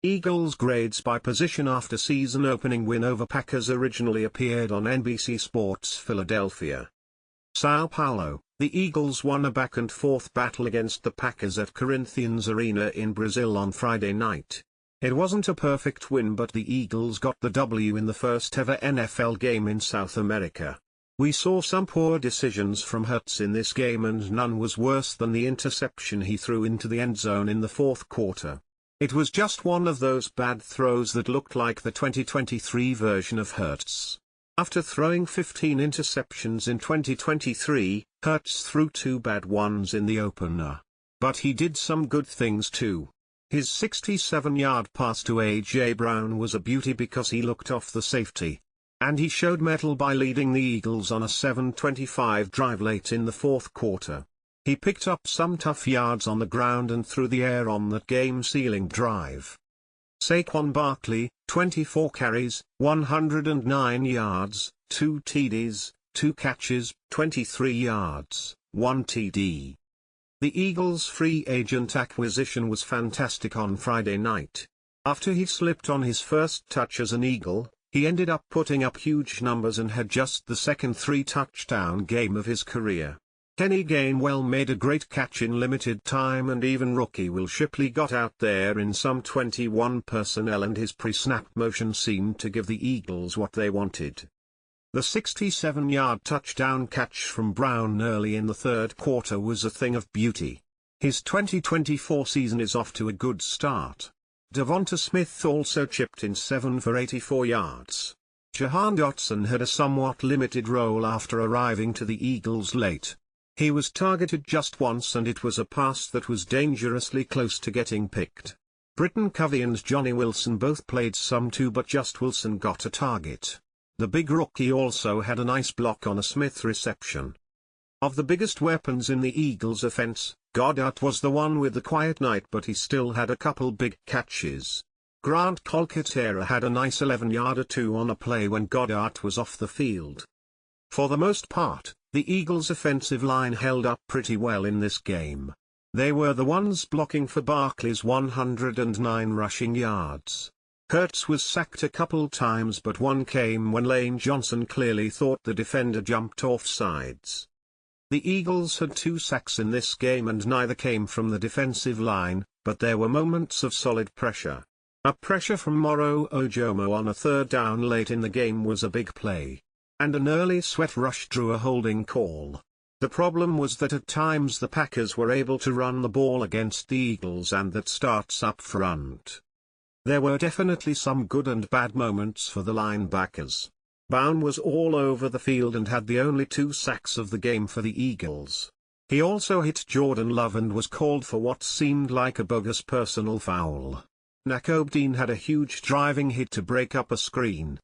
Eagles' grades by position after season opening win over Packers originally appeared on NBC Sports Philadelphia. Sao Paulo, the Eagles won a back-and-forth battle against the Packers at Corinthians Arena in Brazil on Friday night. It wasn't a perfect win, but the Eagles got the W in the first ever NFL game in South America. We saw some poor decisions from Hurts in this game, and none was worse than the interception he threw into the end zone in the fourth quarter. It was just one of those bad throws that looked like the 2023 version of Hurts. After throwing 15 interceptions in 2023, Hurts threw 2 bad ones in the opener. But he did some good things too. His 67-yard pass to A.J. Brown was a beauty because he looked off the safety. And he showed mettle by leading the Eagles on a 7:25 drive late in the fourth quarter. He picked up some tough yards on the ground and through the air on that game-sealing drive. Saquon Barkley, 24 carries, 109 yards, 2 TDs, 2 catches, 23 yards, 1 TD. The Eagles' free agent acquisition was fantastic on Friday night. After he slipped on his first touch as an Eagle, he ended up putting up huge numbers and had just the second 3-touchdown game of his career. Gainwell made a great catch in limited time, and even rookie Will Shipley got out there in some 21 personnel, and his pre-snap motion seemed to give the Eagles what they wanted. The 67-yard touchdown catch from Brown early in the third quarter was a thing of beauty. His 2024 season is off to a good start. DeVonta Smith also chipped in 7 for 84 yards. Jahan Dotson had a somewhat limited role after arriving to the Eagles late. He was targeted just once, and it was a pass that was dangerously close to getting picked. Covey and Johnny Wilson both played some too, but just Wilson got a target. The big rookie also had a nice block on a Smith reception. Of the biggest weapons in the Eagles' offense, Goedert was the one with the quiet night, but he still had a couple big catches. Calcaterra had a nice 11-yarder too on a play when Goedert was off the field. For the most part, the Eagles' offensive line held up pretty well in this game. They were the ones blocking for Barkleys' 109 rushing yards. Hurts was sacked a couple times, but one came when Lane Johnson clearly thought the defender jumped offsides. The Eagles had 2 sacks in this game, and neither came from the defensive line, but there were moments of solid pressure. A pressure from Moro Ojomo on a third down late in the game was a big play. And an early sweat rush drew a holding call. The problem was that at times the Packers were able to run the ball against the Eagles, and that starts up front. There were definitely some good and bad moments for the linebackers. Baun was all over the field and had the only 2 sacks of the game for the Eagles. He also hit Jordan Love and was called for what seemed like a bogus personal foul. Nakobe Dean had a huge driving hit to break up a screen.